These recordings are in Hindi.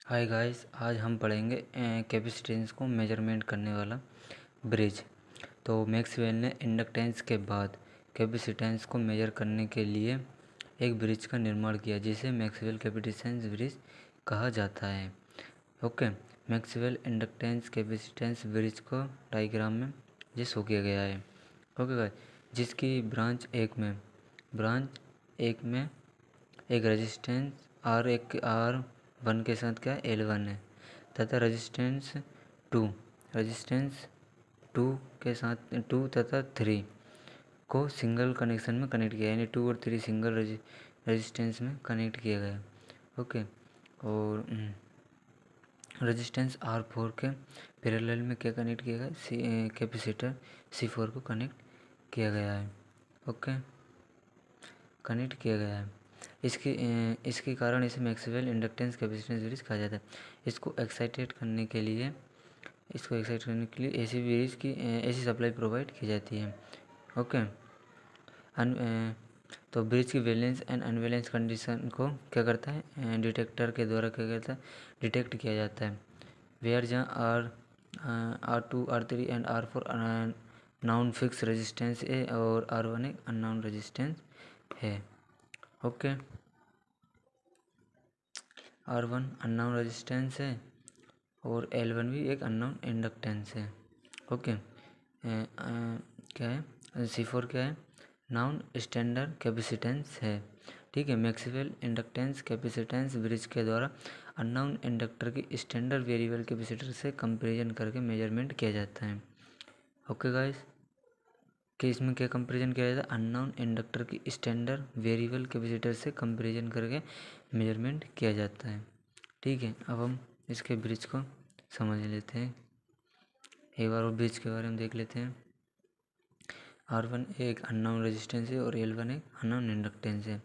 हाय गाइस, आज हम पढ़ेंगे कैपेसिटेंस को मेजरमेंट करने वाला ब्रिज। तो मैक्सवेल ने इंडक्टेंस के बाद कैपेसिटेंस को मेजर करने के लिए एक ब्रिज का निर्माण किया जिसे मैक्सवेल कैपेसिटेंस ब्रिज कहा जाता है। Okay, Maxwell inductance capacitance bridge को डायग्राम में ये शो किया गया है। ओके गाइस, जिसकी ब्रांच एक में एक रेजिस्टेंस R1 के साथ क्या L1 है तथा रेजिस्टेंस टू के साथ 2 तथा 3 को सिंगल कनेक्शन में कनेक्ट किया, यानी 2 और 3 सिंगल रेजिस्टेंस में कनेक्ट किया गया। ओके, और रेजिस्टेंस R4 के पैरेलल में क्या कनेक्ट किया गया, कैपेसिटर C4 को कनेक्ट किया गया है। ओके, कनेक्ट किया गया है। इसके कारण इसे मैक्सवेल इंडक्टेंस कैपेसिटेंस ब्रिज कहा जाता है। इसको एक्साइट करने के लिए ऐसी ब्रिज की ऐसी सप्लाई प्रोवाइड की जाती है। ओके, तो ब्रिज की बैलेंस एंड अनबैलेंस कंडीशन को क्या करता है, डिटेक्टर के द्वारा क्या करता है, डिटेक्ट किया जाता है। वेयर जहाँ R2 R3 and R4 noun fix resistance है और R1 एक अननाउन रेजिस्टेंस है। ओके, R1 अननाउन रेजिस्टेंस है और L1 भी एक अननोन इंडक्टेंस है। ओके, क्या है, C4 क्या है, नाउन स्टैंडर्ड कैपेसिटेंस है। ठीक है, मैक्सवेल इंडक्टेंस कैपेसिटेंस ब्रिज के द्वारा अननोन इंडक्टर की स्टैंडर्ड वेरिएबल कैपेसिटर से कंपैरिजन करके मेजरमेंट किया जाता है। ओके गाइस, कि इसमें क्या कंपैरिजन किया जाता है, अननोन इंडक्टर की स्टैंडर्ड वेरिएबल कैपेसिटर से कंपैरिजन करके मेजरमेंट किया जाता है। ठीक है, अब हम इसके ब्रिज को समझ लेते हैं। एक बार और ब्रिज के बारे में देख लेते हैं। R1 एक अननोन रेजिस्टेंस है और L1 एक अननोन इंडक्टेंस है।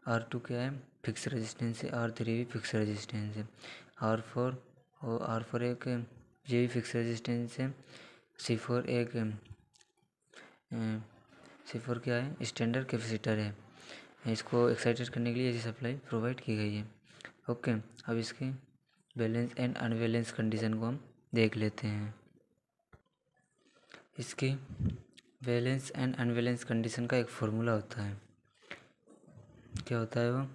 R2 क्या है, फिक्स रेजिस्टेंस है। R3 भी फिक्स रेजिस्टेंस है। R4 एक ये भी फिक्स रेजिस्टेंस है। C4 क्या है, स्टैंडर्ड कैपेसिटर है। इसको एक्साइटेड करने के लिए ऐसी सप्लाई प्रोवाइड की गई है। ओके, अब इसकी बैलेंस एंड अनबैलेंस कंडीशन को हम देख लेते हैं। इसकी बैलेंस एंड अनबैलेंस कंडीशन का एक फॉर्मूला होता है। क्या होता है वो,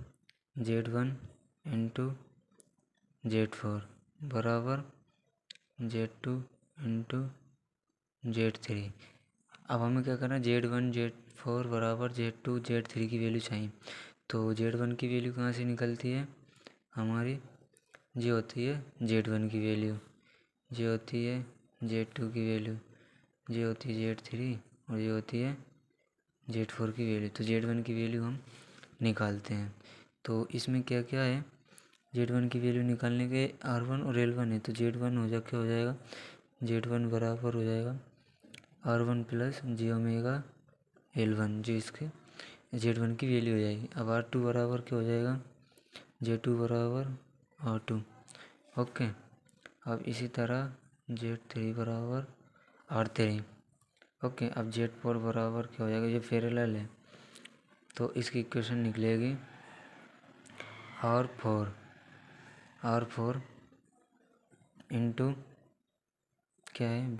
Z1 इंटू Z4 बराबर Z2 इंटू Z3। अब हमें क्या करना है, Z1 Z4 बराबर Z2 Z3 की वैल्यू चाहिए। तो Z1 की वैल्यू कहाँ से निकलती है, हमारी ये होती है Z1 की वैल्यू, ये होती है Z2 की वैल्यू, ये होती है Z3 और ये होती है Z4 की वैल्यू। तो Z1 की वैल्यू हम निकालते हैं। तो इसमें क्या क्या है, Z1 की वैल्यू निकालने के R1 और L1 है। तो Z1 क्या हो जाएगा, Z1 बराबर हो जाएगा R1 plus J omega L1, जो इसके Z1 की वैल्यू हो जाएगी। अब R2 बराबर क्या हो जाएगा, Z2 बराबर R2। ओके, अब इसी तरह Z3 बराबर R3। ओके, अब Z4 बराबर क्या हो जाएगा, ये पैरेलल है तो इसकी इक्वेशन निकलेगी R4 इंटू क्या है,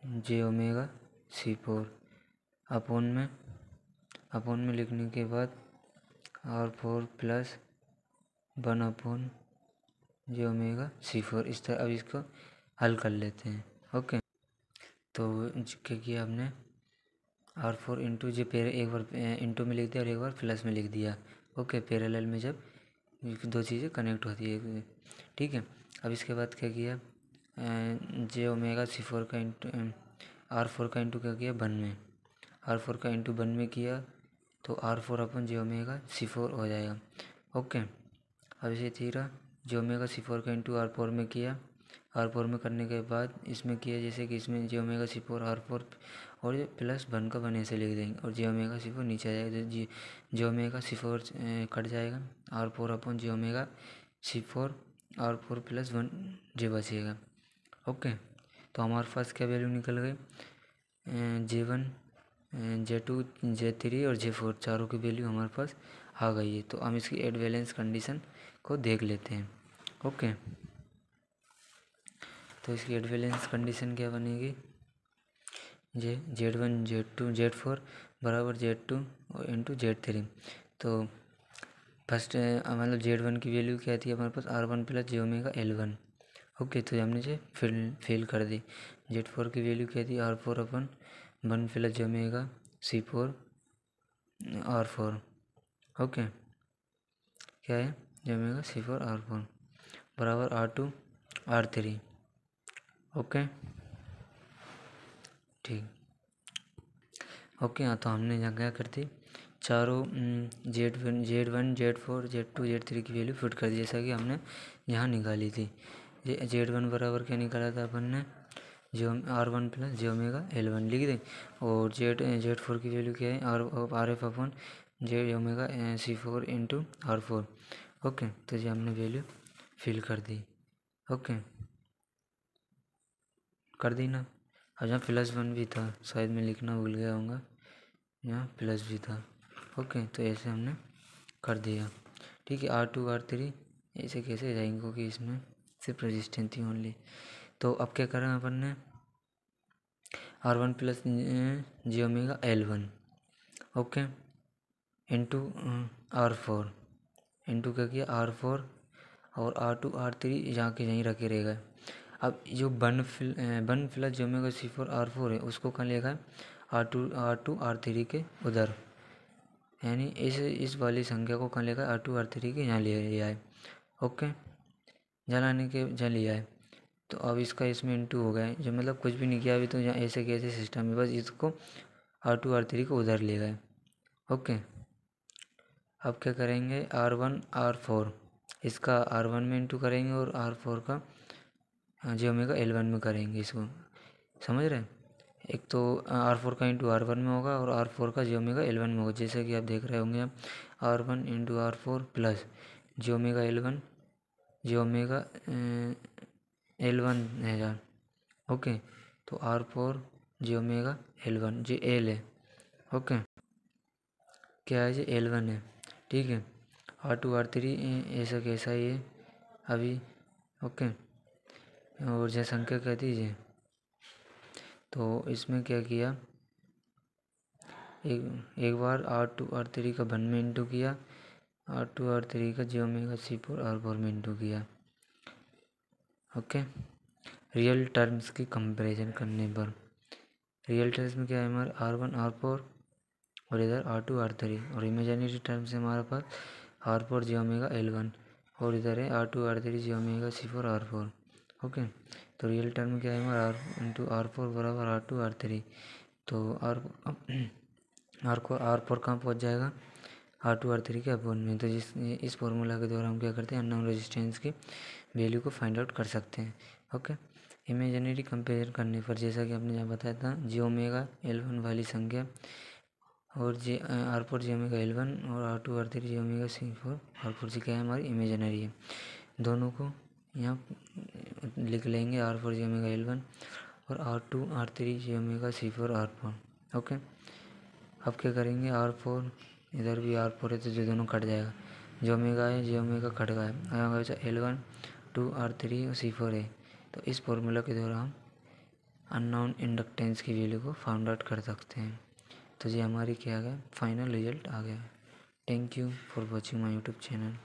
1/J ओमेगा C4 अपोन में लिखने के बाद R4 plus 1/J omega C4। इस तरह अब इसको हल कर लेते हैं। ओके, तो क्या किया हमने, R4 इंटू एक बार इंटू में लिख दिया और एक बार प्लस में लिख दिया। ओके, पैरेलल में जब दो चीज़ें कनेक्ट होती है। ठीक है, अब इसके बाद क्या किया, J ओमेगा C4 का इंटू R4 का इंटू क्या किया 1 में, R4 का इंटू 1 में किया तो R4/J ओमेगा C4 हो जाएगा। ओके, अब इसे तीसरा J ओमेगा C4 का इंटू R4 में किया, R4 में करने के बाद इसमें किया जैसे कि इसमें J ओमेगा C4 R4 और ये प्लस 1 का 1 ऐसे लिख देंगे और J ओमेगा C4 नीचे आ जाएगा। J ओमेगा C4 कट जाएगा, R4/J omega C4 R4 plus 1 J बचेगा। ओके, तो हमारे पास क्या वैल्यू निकल गई, J1 J2 J3 और J4 चारों की वैल्यू हमारे पास आ गई है। तो हम इसकी एड वैलेंस कंडीशन को देख लेते हैं। ओके, तो इसकी एड वैलेंस कंडीशन क्या बनेगी, Z1 Z2 Z4 बराबर Z2 इंटू Z3। तो फर्स्ट मतलब Z1 की वैल्यू क्या थी हमारे पास R1 plus j omega L1। Okay, तो हमने से फिल कर दी। Z4 की वैल्यू क्या थी R4 अपन 1 plus j omega C4 R4। Okay, क्या है जे ओमेगा C4 R4 बराबर R2 R3। ओके, ठीक। ओके, हाँ, तो हमने यहाँ क्या कर दी, चारों Z1 Z4 Z2 Z3 की वैल्यू फिट कर दी, जैसा कि हमने यहाँ निकाली थी। Z1 बराबर क्या निकाला था अपन ने, R1 plus j omega L1 लिख दें। और Z4 की वैल्यू क्या है RF अपन j omega C4 into R4। Okay, तो ये हमने वैल्यू फिल कर दी। ओके, कर दी ना। और यहाँ +1 भी था, शायद मैं लिखना भूल गया होऊंगा, यहाँ प्लस भी था। ओके, तो ऐसे हमने कर दिया। ठीक है, R2 R3 ऐसे कैसे जाएंगे, क्योंकि इसमें सिर्फ रेजिस्टेंस थी ओनली। तो अब क्या करें अपन ने, R1 plus j omega L1 okay into R4 into क्या किया R4 और R2 R3 यहाँ के यहीं रखे रहेगा। अब जो one plus j omega C4 R4 है उसको कहाँ लेगा, R2 R3 के उधर, यानी इस वाली संख्या को कहाँ लेगा R2 R3 के यहाँ ले लिया है। ओके, जहाँ लाने के जहाँ लिया है। तो अब इसका इसमें इंटू हो गया है, जो मतलब कुछ भी नहीं किया अभी, तो यहाँ ऐसे कैसे सिस्टम है, बस इसको R2 R3 को उधर ले गए। ओके, अब क्या करेंगे R1 R4 इसका R1 में इंटू करेंगे और R4 का जे ओमेगा L1 में करेंगे, इसको समझ रहे हैं। एक तो R4 का इंटू R1 में होगा और R4 का जे ओमेगा L1 में होगा, जैसे कि आप देख रहे होंगे। अब R1 into R4 plus j omega L1 जे ओमेगा L1 है यार। ओके, तो R4 जे ओमेगा L1 जे L है। ओके, क्या है, जे L1 है। ठीक है, R2 R3 ऐसा कैसा ही है अभी। ओके, और जैसा संख्या कह दीजिए। तो इसमें क्या किया, एक बार R2 R3 का 1 में इंटू किया, R2 R3 का जे ओमेगा C4 R4 में इंटू किया। ओके, रियल टर्म्स की कंपैरिजन करने पर रियल टर्म्स में क्या है हमारे R1 R4 और इधर R2 R3, और इमेजिनरी टर्म्स है हमारे पास R4 जे ओमेगा L1 और इधर है R2 R3 जे ओमेगा C4 R4। ओके, तो रियल टर्म क्या है हमारा R इंटू R4 बराबर R2 R3। तो R4 कहाँ पहुँच जाएगा, R2 R3 के अपोन में। तो इस फॉर्मूला के द्वारा हम क्या करते हैं, अननोन रेजिस्टेंस की वैल्यू को फाइंड आउट कर सकते हैं। ओके, इमेजिनरी कंपेयर करने पर जैसा कि आपने यहाँ बताया था, जे ओमेगा L1 वाली संख्या और R4 जे ओमेगा L1 और R2 R3 जे ओमेगा C4 R4 जी क्या है हमारी इमेजिनरी है। दोनों को यहाँ लिख लेंगे, R4 जे ओमेगा L1 और R2 R3 जे ओमेगा C4 R4। ओके, अब क्या करेंगे, R4 इधर भी R4 है तो जो दोनों कट जाएगा, जे ओमेगा है जे ओमेगा कट गया, आगे बचा L1 2 R3 और C4 है। तो इस फॉर्मूला के द्वारा हम अननोन इंडक्टेंस की वैल्यू को फाइंड आउट कर सकते हैं। तो ये हमारी क्या आ गया, फाइनल रिजल्ट आ गया। Thank you for watching my YouTube channel.